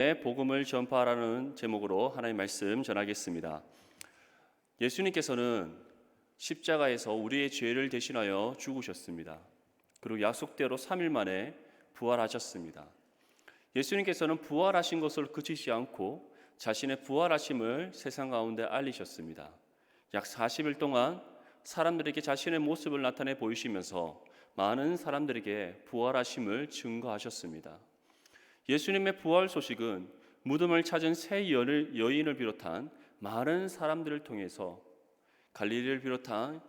복음을 전파하라는 제목으로 하나님의 말씀 전하겠습니다. 예수님께서는 십자가에서 우리의 죄를 대신하여 죽으셨습니다. 그리고 약속대로 3일 만에 부활하셨습니다. 예수님께서는 부활하신 것을 그치지 않고 자신의 부활하심을 세상 가운데 알리셨습니다. 약 40일 동안 사람들에게 자신의 모습을 나타내 보이시면서 많은 사람들에게 부활하심을 증거하셨습니다. 예수님의 부활 소식은 무덤을 찾은 세 여인을 비롯한 많은 사람들을 통해서 갈릴리를 비롯한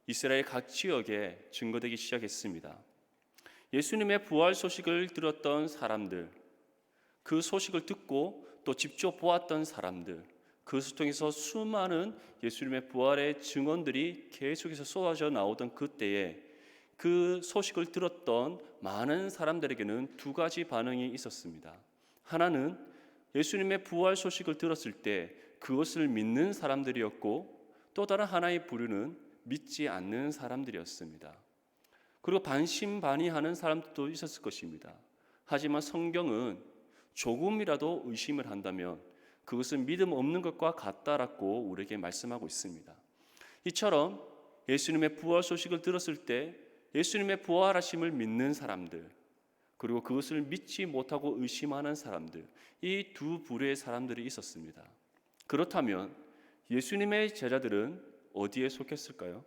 이스라엘 각 지역에 증거되기 시작했습니다. 예수님의 부활 소식을 들었던 사람들, 그 소식을 듣고 또 직접 보았던 사람들, 그것을 통해서 수많은 예수님의 부활의 증언들이 계속해서 쏟아져 나오던 그때에 그 소식을 들었던 많은 사람들에게는 두 가지 반응이 있었습니다. 하나는 예수님의 부활 소식을 들었을 때 그것을 믿는 사람들이었고, 또 다른 하나의 부류는 믿지 않는 사람들이었습니다. 그리고 반신반의하는 사람들도 있었을 것입니다. 하지만 성경은 조금이라도 의심을 한다면 그것은 믿음 없는 것과 같다라고 우리에게 말씀하고 있습니다. 이처럼 예수님의 부활 소식을 들었을 때 예수님의 부활하심을 믿는 사람들, 그리고 그것을 믿지 못하고 의심하는 사람들, 이 두 부류의 사람들이 있었습니다. 그렇다면 예수님의 제자들은 어디에 속했을까요?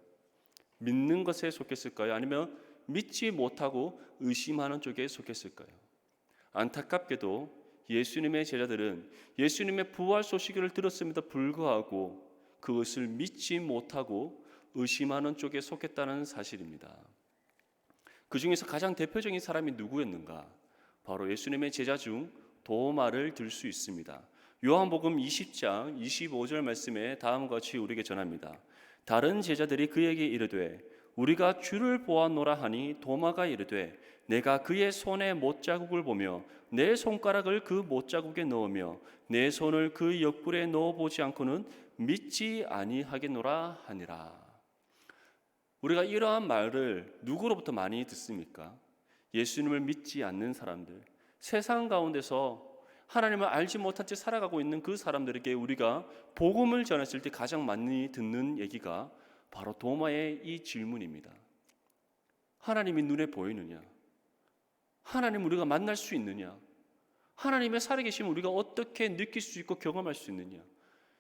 믿는 것에 속했을까요? 아니면 믿지 못하고 의심하는 쪽에 속했을까요? 안타깝게도 예수님의 제자들은 예수님의 부활 소식을 들었음에도 불구하고 그것을 믿지 못하고 의심하는 쪽에 속했다는 사실입니다. 그 중에서 가장 대표적인 사람이 누구였는가? 바로 예수님의 제자 중 도마를 들 수 있습니다. 요한복음 20장 25절 말씀에 다음과 같이 우리에게 전합니다. 다른 제자들이 그에게 이르되 우리가 주를 보았노라 하니 도마가 이르되 내가 그의 손에 못자국을 보며 내 손가락을 그 못자국에 넣으며 내 손을 그 옆구리에 넣어보지 않고는 믿지 아니하겠노라 하니라. 우리가 이러한 말을 누구로부터 많이 듣습니까? 예수님을 믿지 않는 사람들, 세상 가운데서 하나님을 알지 못한 채 살아가고 있는 그 사람들에게 우리가 복음을 전했을 때 가장 많이 듣는 얘기가 바로 도마의 이 질문입니다. 하나님이 눈에 보이느냐? 하나님 우리가 만날 수 있느냐? 하나님의 살아계심을 우리가 어떻게 느낄 수 있고 경험할 수 있느냐?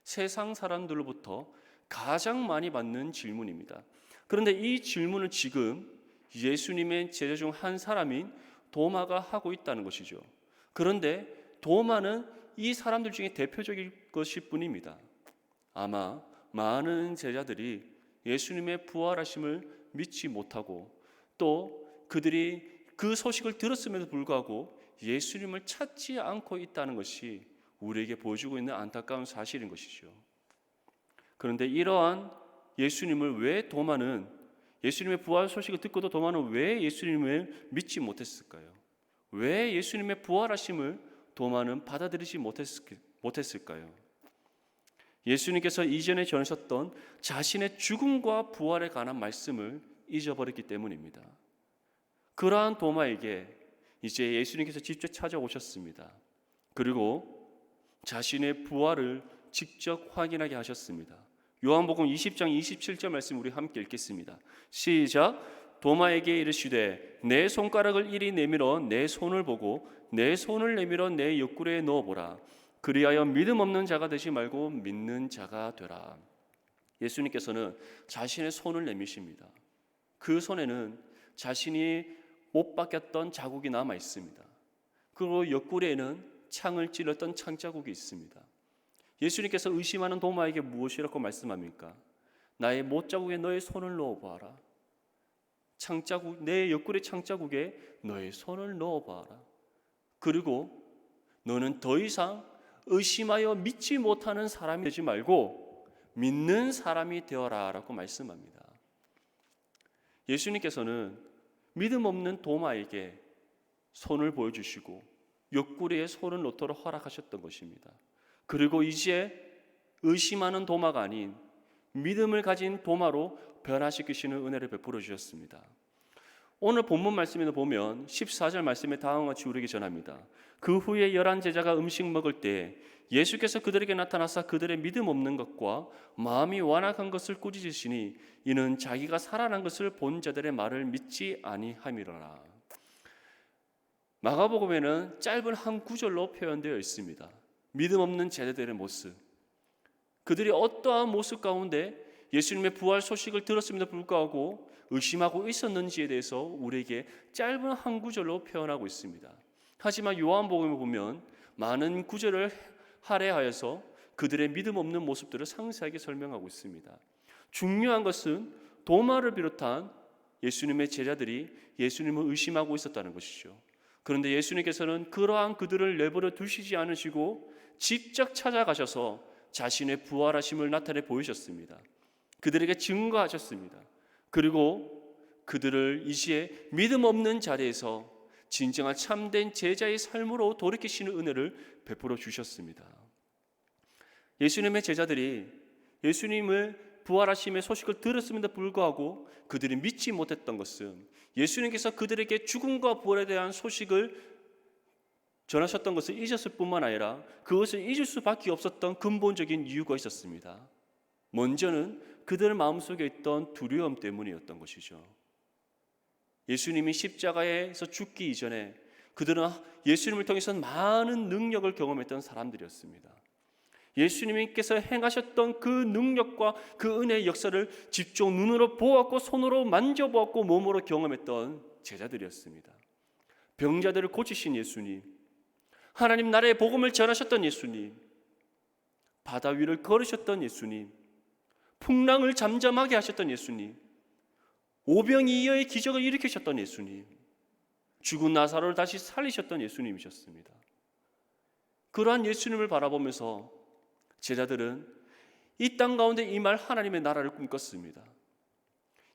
세상 사람들로부터 가장 많이 받는 질문입니다. 그런데 이 질문을 지금 예수님의 제자 중 한 사람인 도마가 하고 있다는 것이죠. 그런데 도마는 이 사람들 중에 대표적일 것일 뿐입니다. 아마 많은 제자들이 예수님의 부활하심을 믿지 못하고 또 그들이 그 소식을 들었음에도 불구하고 예수님을 찾지 않고 있다는 것이 우리에게 보여주고 있는 안타까운 사실인 것이죠. 그런데 이러한 예수님을 왜 도마는, 예수님의 부활 소식을 듣고도 도마는 왜 예수님을 믿지 못했을까요? 왜 예수님의 부활하심을 도마는 받아들이지 못했을까요? 예수님께서 이전에 전하셨던 자신의 죽음과 부활에 관한 말씀을 잊어버렸기 때문입니다. 그러한 도마에게 이제 예수님께서 직접 찾아오셨습니다. 그리고 자신의 부활을 직접 확인하게 하셨습니다. 요한복음 20장 27절 말씀 우리 함께 읽겠습니다. 시작. 도마에게 이르시되 내 손가락을 이리 내밀어 내 손을 보고 내 손을 내밀어 내 옆구리에 넣어보라. 그리하여 믿음 없는 자가 되지 말고 믿는 자가 되라. 예수님께서는 자신의 손을 내미십니다. 그 손에는 자신이 못 박혔던 자국이 남아 있습니다. 그리고 옆구리에는 창을 찔렀던 창자국이 있습니다. 예수님께서 의심하는 도마에게 무엇이라고 말씀합니까? 나의 못자국에 너의 손을 넣어봐라. 창자국, 내 옆구리 창자국에 너의 손을 넣어봐라. 그리고 너는 더 이상 의심하여 믿지 못하는 사람이 되지 말고 믿는 사람이 되어라 라고 말씀합니다. 예수님께서는 믿음 없는 도마에게 손을 보여주시고 옆구리에 손을 놓도록 허락하셨던 것입니다. 그리고 이제 의심하는 도마가 아닌 믿음을 가진 도마로 변화시키시는 은혜를 베풀어 주셨습니다. 오늘 본문 말씀에도 보면 14절 말씀에 다음과 같이 우리에게 전합니다. 그 후에 11 제자가 음식 먹을 때 예수께서 그들에게 나타나사 그들의 믿음 없는 것과 마음이 완악한 것을 꾸짖으시니 이는 자기가 살아난 것을 본 자들의 말을 믿지 아니함이로라. 마가복음에는 짧은 한 구절로 표현되어 있습니다. 믿음 없는 제자들의 모습, 그들이 어떠한 모습 가운데 예수님의 부활 소식을 들었음에도 불구하고 의심하고 있었는지에 대해서 우리에게 짧은 한 구절로 표현하고 있습니다. 하지만 요한복음에 보면 많은 구절을 할애하여서 그들의 믿음 없는 모습들을 상세하게 설명하고 있습니다. 중요한 것은 도마를 비롯한 예수님의 제자들이 예수님을 의심하고 있었다는 것이죠. 그런데 예수님께서는 그러한 그들을 내버려 두시지 않으시고 직접 찾아가셔서 자신의 부활하심을 나타내 보이셨습니다. 그들에게 증거하셨습니다. 그리고 그들을 이제 믿음 없는 자리에서 진정한 참된 제자의 삶으로 돌이키시는 은혜를 베풀어 주셨습니다. 예수님의 제자들이 예수님을 부활하심의 소식을 들었음에도 불구하고 그들이 믿지 못했던 것은 예수님께서 그들에게 죽음과 부활에 대한 소식을 전하셨던 것을 잊었을 뿐만 아니라 그것을 잊을 수밖에 없었던 근본적인 이유가 있었습니다. 먼저는 그들 마음속에 있던 두려움 때문이었던 것이죠. 예수님이 십자가에서 죽기 이전에 그들은 예수님을 통해서 많은 능력을 경험했던 사람들이었습니다. 예수님께서 행하셨던 그 능력과 그 은혜의 역사를 직접 눈으로 보았고 손으로 만져보았고 몸으로 경험했던 제자들이었습니다. 병자들을 고치신 예수님, 하나님 나라의 복음을 전하셨던 예수님, 바다 위를 걸으셨던 예수님, 풍랑을 잠잠하게 하셨던 예수님, 오병이어의 기적을 일으키셨던 예수님, 죽은 나사로를 다시 살리셨던 예수님이셨습니다. 그러한 예수님을 바라보면서 제자들은 이 땅 가운데 임할 하나님의 나라를 꿈꿨습니다.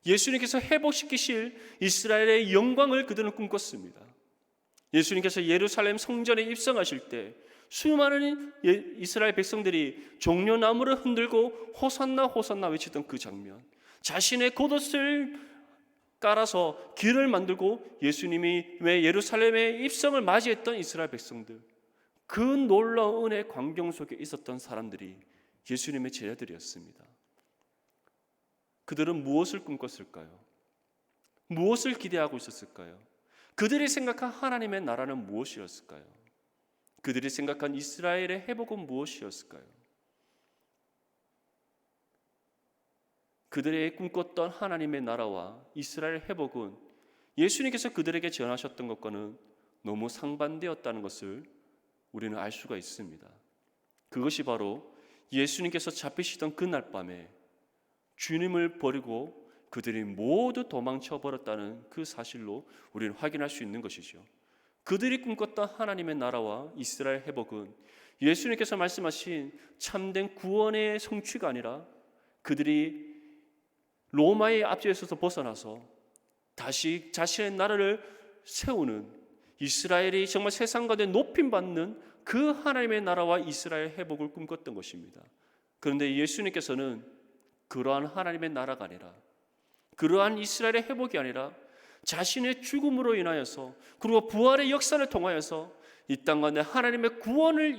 예수님께서 회복시키실 이스라엘의 영광을 그들은 꿈꿨습니다. 예수님께서 예루살렘 성전에 입성하실 때 수많은 이스라엘 백성들이 종려나무를 흔들고 호산나 호산나 외치던 그 장면, 자신의 겉옷을 깔아서 길을 만들고 예수님이 왜 예루살렘의 입성을 맞이했던 이스라엘 백성들, 그 놀라운 은혜 광경 속에 있었던 사람들이 예수님의 제자들이었습니다. 그들은 무엇을 꿈꿨을까요? 무엇을 기대하고 있었을까요? 그들이 생각한 하나님의 나라는 무엇이었을까요? 그들이 생각한 이스라엘의 회복은 무엇이었을까요? 그들의 꿈꿨던 하나님의 나라와 이스라엘 회복은 예수님께서 그들에게 전하셨던 것과는 너무 상반되었다는 것을 우리는 알 수가 있습니다. 그것이 바로 예수님께서 잡히시던 그날 밤에 주님을 버리고 그들이 모두 도망쳐 버렸다는 그 사실로 우리는 확인할 수 있는 것이죠. 그들이 꿈꿨던 하나님의 나라와 이스라엘 회복은 예수님께서 말씀하신 참된 구원의 성취가 아니라 그들이 로마의 압제에서 벗어나서 다시 자신의 나라를 세우는, 이스라엘이 정말 세상 가운데 높임받는 그 하나님의 나라와 이스라엘 회복을 꿈꿨던 것입니다. 그런데 예수님께서는 그러한 하나님의 나라가 아니라, 그러한 이스라엘의 회복이 아니라 자신의 죽음으로 인하여서 그리고 부활의 역사를 통하여서 이 땅 가운데 하나님의 구원을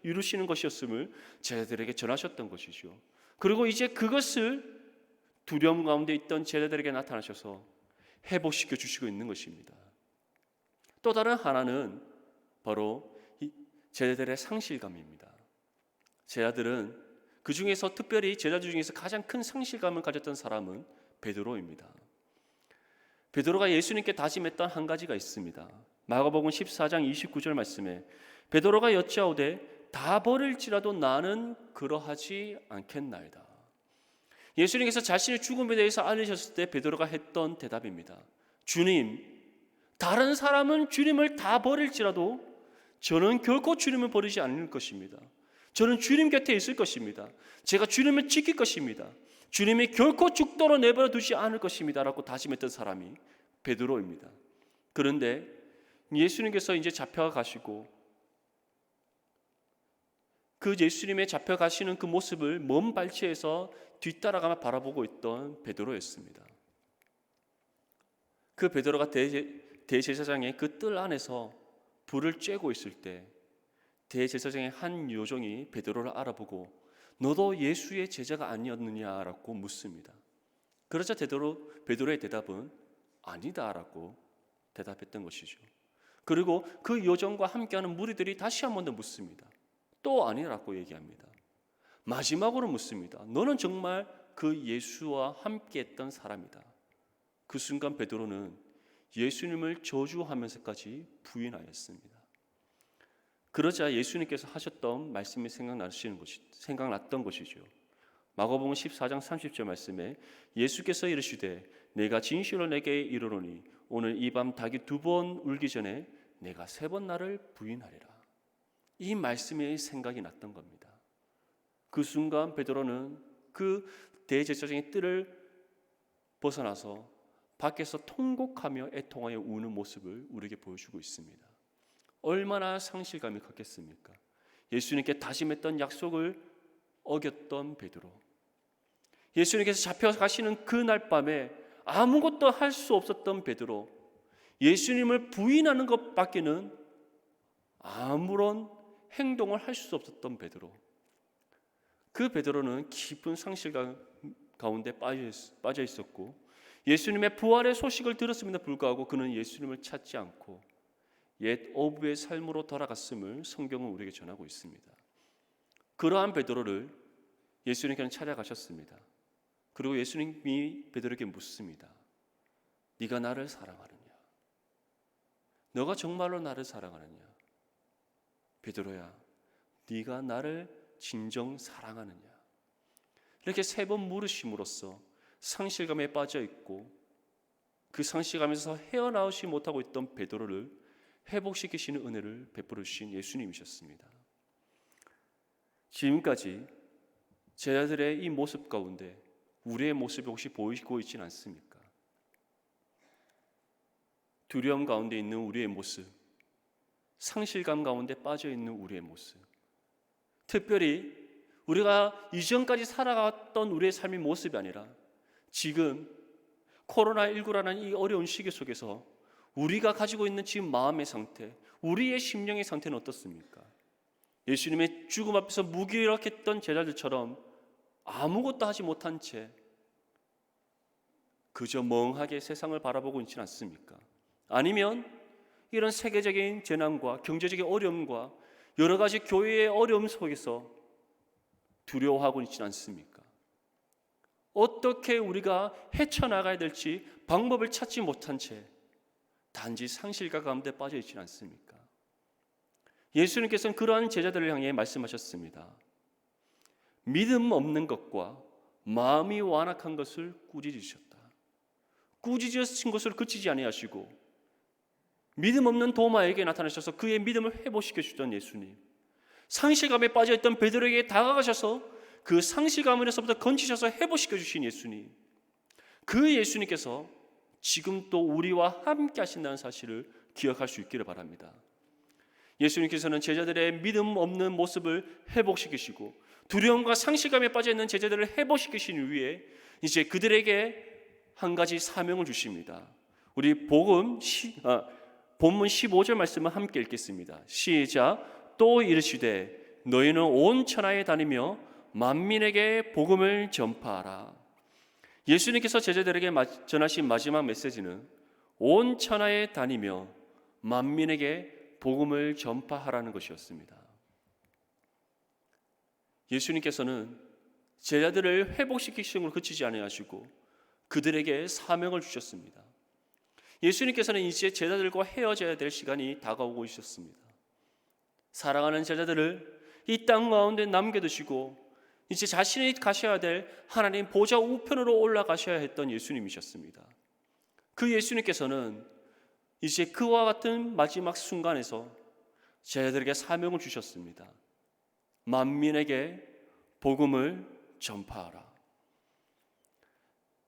이루시는 것이었음을 제자들에게 전하셨던 것이죠. 그리고 이제 그것을 두려움 가운데 있던 제자들에게 나타나셔서 회복시켜 주시고 있는 것입니다. 또 다른 하나는 바로 이 제자들의 상실감입니다. 제자들은 그 중에서 특별히 제자들 중에서 가장 큰 상실감을 가졌던 사람은 베드로입니다. 베드로가 예수님께 다짐했던 한 가지가 있습니다. 마가복음 14장 29절 말씀에 베드로가 여짜오되 다 버릴지라도 나는 그러하지 않겠나이다. 예수님께서 자신의 죽음에 대해서 알리셨을 때 베드로가 했던 대답입니다. 주님, 다른 사람은 주님을 다 버릴지라도 저는 결코 주님을 버리지 않을 것입니다. 저는 주님 곁에 있을 것입니다. 제가 주님을 지킬 것입니다. 주님이 결코 죽도록 내버려 두지 않을 것입니다 라고 다짐했던 사람이 베드로입니다. 그런데 예수님께서 이제 잡혀가시고 그 예수님의 잡혀가시는 그 모습을 먼 발치에서 뒤따라가며 바라보고 있던 베드로였습니다. 그 베드로가 대제사장의 그 뜰 안에서 불을 쬐고 있을 때 대제사장의 한 요정이 베드로를 알아보고 너도 예수의 제자가 아니었느냐라고 묻습니다. 그러자 베드로의 대답은 아니다라고 대답했던 것이죠. 그리고 그 요정과 함께하는 무리들이 다시 한 번 더 묻습니다. 또 아니라고 얘기합니다. 마지막으로 묻습니다. 너는 정말 그 예수와 함께했던 사람이다. 그 순간 베드로는 예수님을 저주하면서까지 부인하였습니다. 그러자 예수님께서 하셨던 말씀이 생각났던 것이죠. 마가복음 14장 30절 말씀에 예수께서 이르시되 내가 진실로 내게 이르노니 오늘 이 밤 닭이 2번 울기 전에 내가 3번 나를 부인하리라. 이 말씀이 생각이 났던 겁니다. 그 순간 베드로는 그 대제사장의 뜰을 벗어나서 밖에서 통곡하며 애통하여 우는 모습을 우리에게 보여주고 있습니다. 얼마나 상실감이 컸겠습니까? 예수님께 다짐했던 약속을 어겼던 베드로, 예수님께서 잡혀가시는 그날 밤에 아무것도 할 수 없었던 베드로, 예수님을 부인하는 것밖에는 아무런 행동을 할 수 없었던 베드로, 그 베드로는 깊은 상실감 가운데 빠져 있었고 예수님의 부활의 소식을 들었음에도 불구하고 그는 예수님을 찾지 않고 옛 어부의 삶으로 돌아갔음을 성경은 우리에게 전하고 있습니다. 그러한 베드로를 예수님께는 찾아가셨습니다. 그리고 예수님이 베드로에게 묻습니다. 네가 나를 사랑하느냐? 너가 정말로 나를 사랑하느냐? 베드로야, 네가 나를 진정 사랑하느냐? 이렇게 3번 물으심으로써 상실감에 빠져 있고 그 상실감에서 헤어나오지 못하고 있던 베드로를 회복시키시는 은혜를 베풀어 주신 예수님이셨습니다. 지금까지 제자들의 이 모습 가운데 우리의 모습이 혹시 보이고 있지는 않습니까? 두려움 가운데 있는 우리의 모습, 상실감 가운데 빠져 있는 우리의 모습, 특별히 우리가 이전까지 살아갔던 우리의 삶의 모습이 아니라 지금 코로나19라는 이 어려운 시기 속에서 우리가 가지고 있는 지금 마음의 상태, 우리의 심령의 상태는 어떻습니까? 예수님의 죽음 앞에서 무기력했던 제자들처럼 아무것도 하지 못한 채 그저 멍하게 세상을 바라보고 있지는 않습니까? 아니면 이런 세계적인 재난과 경제적인 어려움과 여러 가지 교회의 어려움 속에서 두려워하고 있지는 않습니까? 어떻게 우리가 헤쳐나가야 될지 방법을 찾지 못한 채 단지 상실감 가운데 빠져 있지는 않습니까? 예수님께서는 그러한 제자들을 향해 말씀하셨습니다. 믿음 없는 것과 마음이 완악한 것을 꾸짖으셨다. 꾸짖으신 것을 그치지 아니하시고 믿음 없는 도마에게 나타나셔서 그의 믿음을 회복시켜 주던 예수님, 상실감에 빠져있던 베드로에게 다가가셔서 그 상실감에서부터 건지셔서 회복시켜 주신 예수님, 그 예수님께서 지금 또 우리와 함께 하신다는 사실을 기억할 수 있기를 바랍니다. 예수님께서는 제자들의 믿음 없는 모습을 회복시키시고 두려움과 상실감에 빠져있는 제자들을 회복시키신 후에 이제 그들에게 한 가지 사명을 주십니다. 우리 본문 15절 말씀을 함께 읽겠습니다. 시작. 또 이르시되 너희는 온 천하에 다니며 만민에게 복음을 전파하라. 예수님께서 제자들에게 전하신 마지막 메시지는 온 천하에 다니며 만민에게 복음을 전파하라는 것이었습니다. 예수님께서는 제자들을 회복시키시는 걸 그치지 아니하시고 그들에게 사명을 주셨습니다. 예수님께서는 이제 제자들과 헤어져야 될 시간이 다가오고 있었습니다. 사랑하는 제자들을 이 땅 가운데 남겨두시고 이제 자신이 가셔야 될 하나님 보좌 우편으로 올라가셔야 했던 예수님이셨습니다. 그 예수님께서는 이제 그와 같은 마지막 순간에서 제자들에게 사명을 주셨습니다. 만민에게 복음을 전파하라.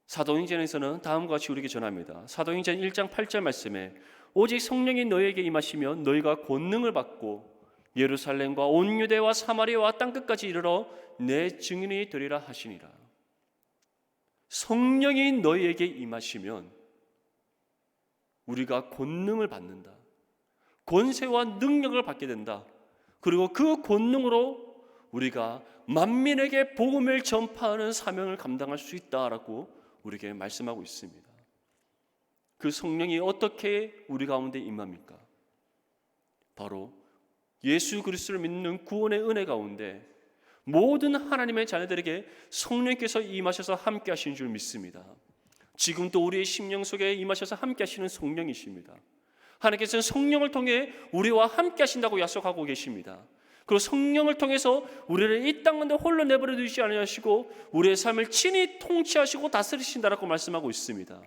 사도행전에서는 다음과 같이 우리에게 전합니다. 사도행전 1장 8절 말씀에 오직 성령이 너희에게 임하시면 너희가 권능을 받고 예루살렘과 온 유대와 사마리아와 땅끝까지 이르러 내 증인이 되리라 하시니라. 성령이 너희에게 임하시면 우리가 권능을 받는다. 권세와 능력을 받게 된다. 그리고 그 권능으로 우리가 만민에게 복음을 전파하는 사명을 감당할 수 있다라고 우리에게 말씀하고 있습니다. 그 성령이 어떻게 우리 가운데 임합니까? 바로 예수 그리스도를 믿는 구원의 은혜 가운데 모든 하나님의 자녀들에게 성령께서 임하셔서 함께 하시는 줄 믿습니다. 지금도 우리의 심령 속에 임하셔서 함께 하시는 성령이십니다. 하나님께서는 성령을 통해 우리와 함께 하신다고 약속하고 계십니다. 그리고 성령을 통해서 우리를 이 땅 가운데 홀로 내버려 두시지 아니하시고 우리의 삶을 친히 통치하시고 다스리신다라고 말씀하고 있습니다.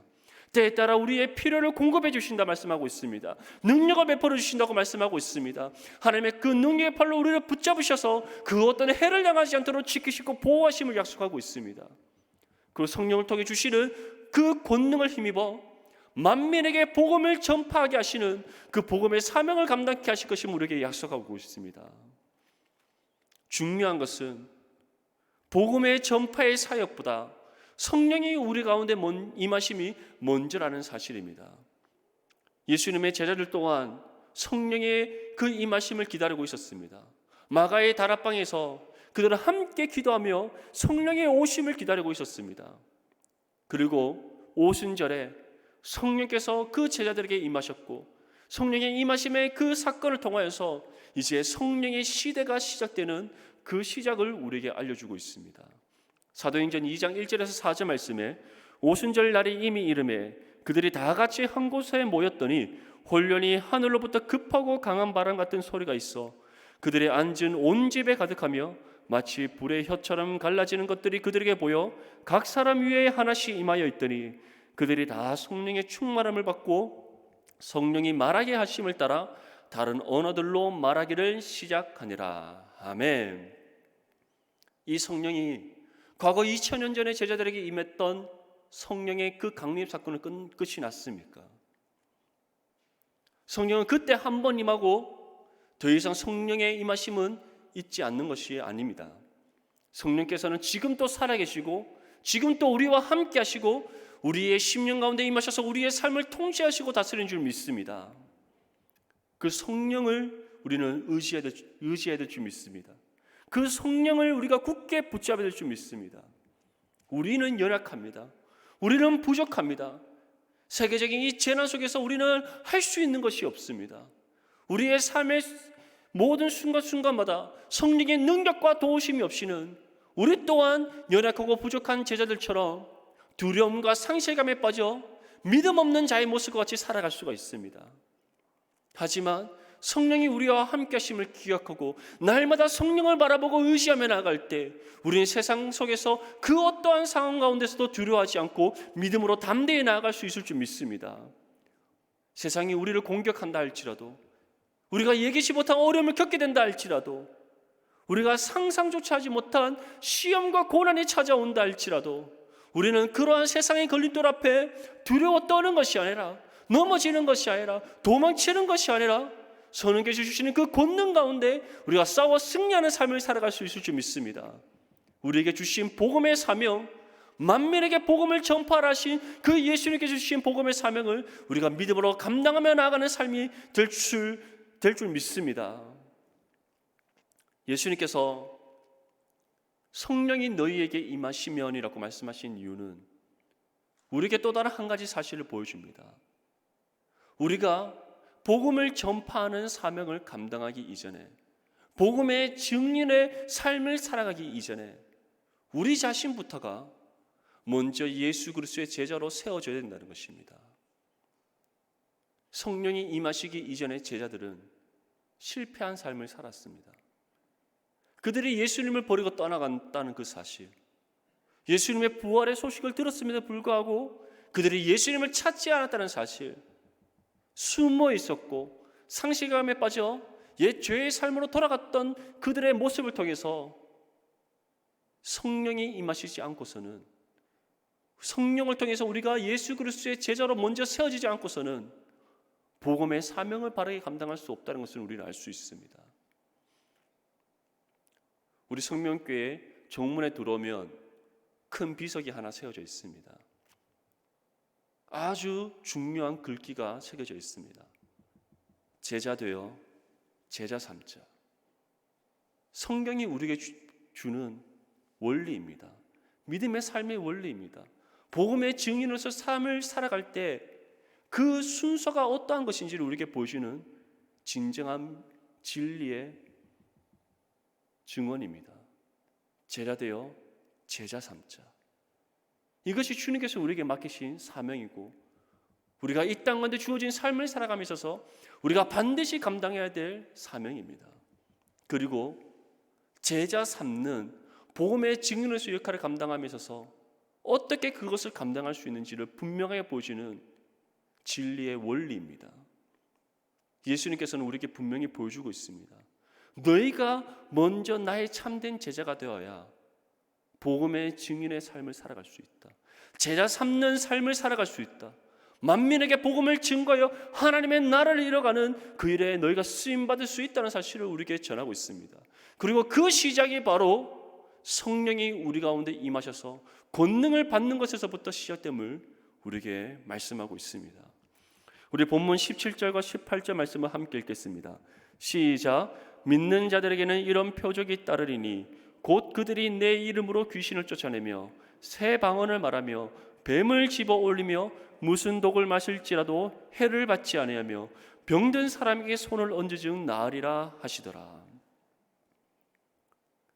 때에 따라 우리의 필요를 공급해 주신다 말씀하고 있습니다. 능력을 베풀어 주신다고 말씀하고 있습니다. 하나님의 그 능력의 팔로 우리를 붙잡으셔서 그 어떤 해를 당하지 않도록 지키시고 보호하심을 약속하고 있습니다. 그리고 성령을 통해 주시는 그 권능을 힘입어 만민에게 복음을 전파하게 하시는 그 복음의 사명을 감당케 하실 것임을 우리에게 약속하고 있습니다. 중요한 것은 복음의 전파의 사역보다 성령이 우리 가운데 임하심이 먼저라는 사실입니다. 예수님의 제자들 또한 성령의 그 임하심을 기다리고 있었습니다. 마가의 다락방에서 그들은 함께 기도하며 성령의 오심을 기다리고 있었습니다. 그리고 오순절에 성령께서 그 제자들에게 임하셨고 성령의 임하심의 그 사건을 통하여서 이제 성령의 시대가 시작되는 그 시작을 우리에게 알려주고 있습니다. 사도행전 2장 1절에서 4절 말씀에 오순절 날이 이미 이르매 그들이 다 같이 한 곳에 모였더니 홀련히 하늘로부터 급하고 강한 바람 같은 소리가 있어 그들의 앉은 온 집에 가득하며 마치 불의 혀처럼 갈라지는 것들이 그들에게 보여 각 사람 위에 하나씩 임하여 있더니 그들이 다 성령의 충만함을 받고 성령이 말하게 하심을 따라 다른 언어들로 말하기를 시작하니라. 아멘. 이 성령이 과거 2000년 전에 제자들에게 임했던 성령의 그 강림 사건은 끝이 났습니까? 성령은 그때 한 번 임하고 더 이상 성령의 임하심은 있지 않는 것이 아닙니다. 성령께서는 지금도 살아계시고 지금도 우리와 함께 하시고 우리의 심령 가운데 임하셔서 우리의 삶을 통치하시고 다스리는 줄 믿습니다. 그 성령을 우리는 의지해야 될 줄 믿습니다. 그 성령을 우리가 굳게 붙잡아야 될 줄 믿습니다. 우리는 연약합니다. 우리는 부족합니다. 세계적인 이 재난 속에서 우리는 할 수 있는 것이 없습니다. 우리의 삶의 모든 순간순간마다 성령의 능력과 도우심이 없이는 우리 또한 연약하고 부족한 제자들처럼 두려움과 상실감에 빠져 믿음 없는 자의 모습과 같이 살아갈 수가 있습니다. 하지만 성령이 우리와 함께 하심을 기억하고 날마다 성령을 바라보고 의지하며 나아갈 때 우리는 세상 속에서 그 어떠한 상황 가운데서도 두려워하지 않고 믿음으로 담대히 나아갈 수 있을 줄 믿습니다. 세상이 우리를 공격한다 할지라도 우리가 예기치 못한 어려움을 겪게 된다 할지라도 우리가 상상조차 하지 못한 시험과 고난이 찾아온다 할지라도 우리는 그러한 세상의 걸림돌 앞에 두려워 떠는 것이 아니라 넘어지는 것이 아니라 도망치는 것이 아니라 성령께서 주시는 그 권능 가운데 우리가 싸워 승리하는 삶을 살아갈 수 있을 줄 믿습니다. 우리에게 주신 복음의 사명, 만민에게 복음을 전파하라 하신 그 예수님께서 주신 복음의 사명을 우리가 믿음으로 감당하며 나아가는 삶이 될 줄 믿습니다. 예수님께서 성령이 너희에게 임하시면이라고 말씀하신 이유는 우리에게 또 다른 한 가지 사실을 보여줍니다. 우리가 복음을 전파하는 사명을 감당하기 이전에 복음의 증인의 삶을 살아가기 이전에 우리 자신부터가 먼저 예수 그리스도의 제자로 세워져야 된다는 것입니다. 성령이 임하시기 이전의 제자들은 실패한 삶을 살았습니다. 그들이 예수님을 버리고 떠나간다는 그 사실, 예수님의 부활의 소식을 들었음에도 불구하고 그들이 예수님을 찾지 않았다는 사실, 숨어 있었고 상실감에 빠져 옛 죄의 삶으로 돌아갔던 그들의 모습을 통해서 성령이 임하시지 않고서는, 성령을 통해서 우리가 예수 그리스도의 제자로 먼저 세워지지 않고서는 복음의 사명을 바르게 감당할 수 없다는 것을 우리는 알 수 있습니다. 우리 성명교회 정문에 들어오면 큰 비석이 하나 세워져 있습니다. 아주 중요한 글귀가 새겨져 있습니다. 제자 되어 제자 삼자. 성경이 우리에게 주는 원리입니다. 믿음의 삶의 원리입니다. 복음의 증인으로서 삶을 살아갈 때 그 순서가 어떠한 것인지를 우리에게 보여주는 진정한 진리의 증언입니다. 제자 되어 제자 삼자. 이것이 주님께서 우리에게 맡기신 사명이고 우리가 이 땅 가운데 주어진 삶을 살아가며 있어서 우리가 반드시 감당해야 될 사명입니다. 그리고 제자 삼는 복음의 증인으로서 역할을 감당하며 있어서 어떻게 그것을 감당할 수 있는지를 분명하게 보여주는 진리의 원리입니다. 예수님께서는 우리에게 분명히 보여주고 있습니다. 너희가 먼저 나의 참된 제자가 되어야 복음의 증인의 삶을 살아갈 수 있다. 제자 삼는 삶을 살아갈 수 있다. 만민에게 복음을 증거하여 하나님의 나라를 이뤄가는 그 일에 너희가 쓰임받을 수 있다는 사실을 우리에게 전하고 있습니다. 그리고 그 시작이 바로 성령이 우리 가운데 임하셔서 권능을 받는 것에서부터 시작됨을 우리에게 말씀하고 있습니다. 우리 본문 17절과 18절 말씀을 함께 읽겠습니다. 시작. 믿는 자들에게는 이런 표적이 따르리니 곧 그들이 내 이름으로 귀신을 쫓아내며 새 방언을 말하며 뱀을 집어 올리며 무슨 독을 마실지라도 해를 받지 아니하며 병든 사람에게 손을 얹어즉 나으리라 하시더라.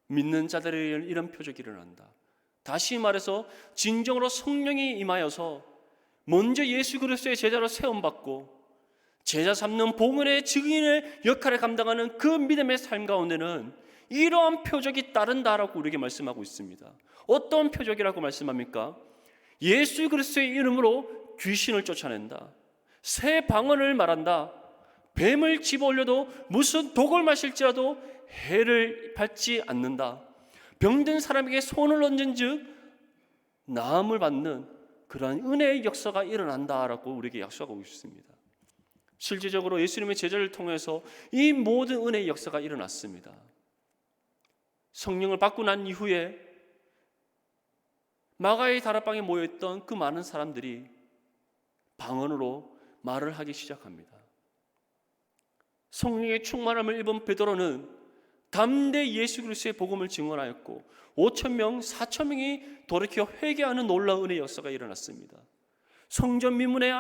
믿는 자들에게는 이런 표적이 일어난다. 다시 말해서 진정으로 성령이 임하여서 먼저 예수 그리스도의 제자로 세움받고 제자 삼는 복음의 증인의 역할을 감당하는 그 믿음의 삶 가운데는 이러한 표적이 따른다라고 우리에게 말씀하고 있습니다. 어떤 표적이라고 말씀합니까? 예수 그리스도의 이름으로 귀신을 쫓아낸다. 새 방언을 말한다. 뱀을 집어 올려도 무슨 독을 마실지라도 해를 받지 않는다. 병든 사람에게 손을 얹은 즉 나음을 받는 그러한 은혜의 역사가 일어난다라고 우리에게 약속하고 있습니다. 실질적으로 예수님의 제자를 통해서 이 모든 은혜의 역사가 일어났습니다. 성령을 받고 난 이후에 마가의 다락방에 모여있던 그 많은 사람들이 방언으로 말을 하기 시작합니다. 성령의 충만함을 입은 베드로는 담대히 예수 그리스도의 복음을 증언하였고 5,000명, 4,000명이 돌이켜 회개하는 놀라운 은혜의 역사가 일어났습니다. 성전 미문에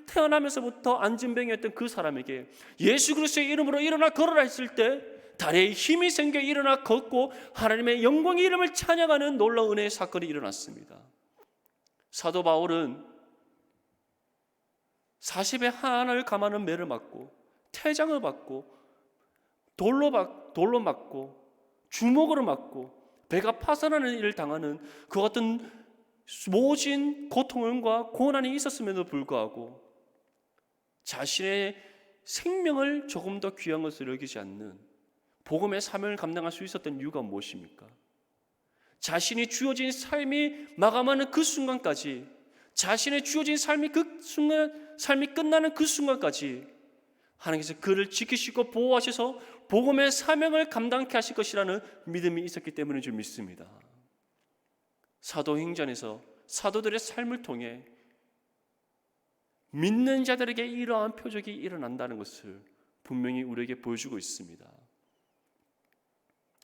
태어나면서부터 안진병이었던 그 사람에게 예수 그리스도의 이름으로 일어나 걸어라 했을 때 다리에 힘이 생겨 일어나 걷고 하나님의 영광의 이름을 찬양하는 놀라운 은혜의 사건이 일어났습니다. 사도 바울은 40에 하나를 감하는 매를 맞고 태장을 받고 돌로 맞고 주먹으로 맞고 배가 파산하는 일을 당하는 그 같은 모진 고통과 고난이 있었음에도 불구하고 자신의 생명을 조금 더 귀한 것으로 여기지 않는 복음의 사명을 감당할 수 있었던 이유가 무엇입니까? 자신이 주어진 삶이 마감하는 그 순간까지, 자신의 주어진 삶이 삶이 끝나는 그 순간까지 하나님께서 그를 지키시고 보호하셔서 복음의 사명을 감당케 하실 것이라는 믿음이 있었기 때문인 줄 믿습니다. 사도행전에서 사도들의 삶을 통해 믿는 자들에게 이러한 표적이 일어난다는 것을 분명히 우리에게 보여주고 있습니다.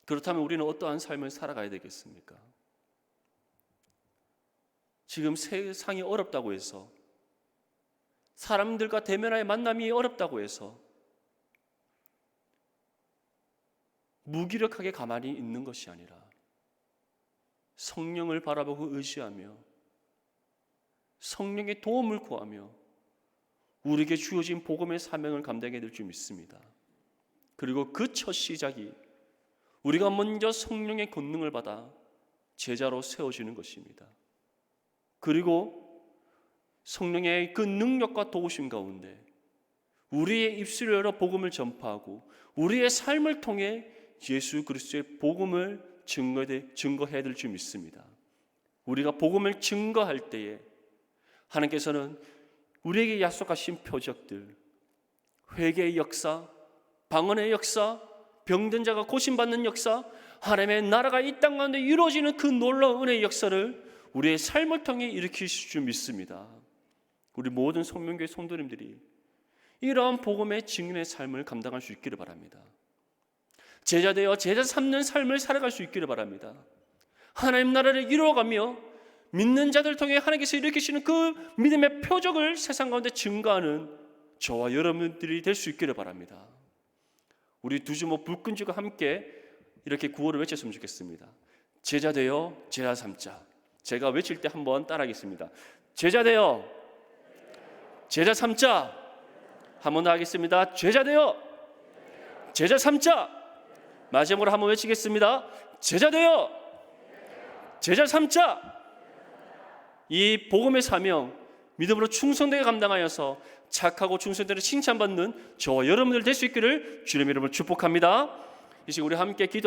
그렇다면 우리는 어떠한 삶을 살아가야 되겠습니까? 지금 세상이 어렵다고 해서, 사람들과 대면하여 만남이 어렵다고 해서 무기력하게 가만히 있는 것이 아니라 성령을 바라보고 의지하며 성령의 도움을 구하며 우리에게 주어진 복음의 사명을 감당해야 될 줄 믿습니다. 그리고 그 첫 시작이 우리가 먼저 성령의 권능을 받아 제자로 세워지는 것입니다. 그리고 성령의 그 능력과 도우심 가운데 우리의 입술을 열어 복음을 전파하고 우리의 삶을 통해 예수 그리스도의 복음을 증거해야 될 줄 믿습니다. 우리가 복음을 증거할 때에 하나님께서는 우리에게 약속하신 표적들, 회개의 역사, 방언의 역사, 병든 자가 고침받는 역사, 하나님의 나라가 이 땅 가운데 이루어지는 그 놀라운 은혜의 역사를 우리의 삶을 통해 일으키실 줄 믿습니다. 우리 모든 성명교회 성도님들이 이러한 복음의 증인의 삶을 감당할 수 있기를 바랍니다. 제자 되어 제자 삼는 삶을 살아갈 수 있기를 바랍니다. 하나님 나라를 이루어가며 믿는 자들 통해 하나님께서 일으키시는 그 믿음의 표적을 세상 가운데 증거하는 저와 여러분들이 될 수 있기를 바랍니다. 우리 두 주먹 불 끈쥐가 함께 이렇게 구호를 외쳤으면 좋겠습니다. 제자 되어 제자 삼자. 제가 외칠 때 한번 따라하겠습니다. 제자 되어 제자 삼자. 한 번 더 하겠습니다. 제자 되어 제자 삼자. 마지막으로 한번 외치겠습니다. 제자 되어 제자 삼자. 이 복음의 사명, 믿음으로 충성되게 감당하여서 착하고 충성되는 칭찬받는 저와 여러분들 될 수 있기를 주님의 이름으로 축복합니다. 이 시간 우리 함께 기도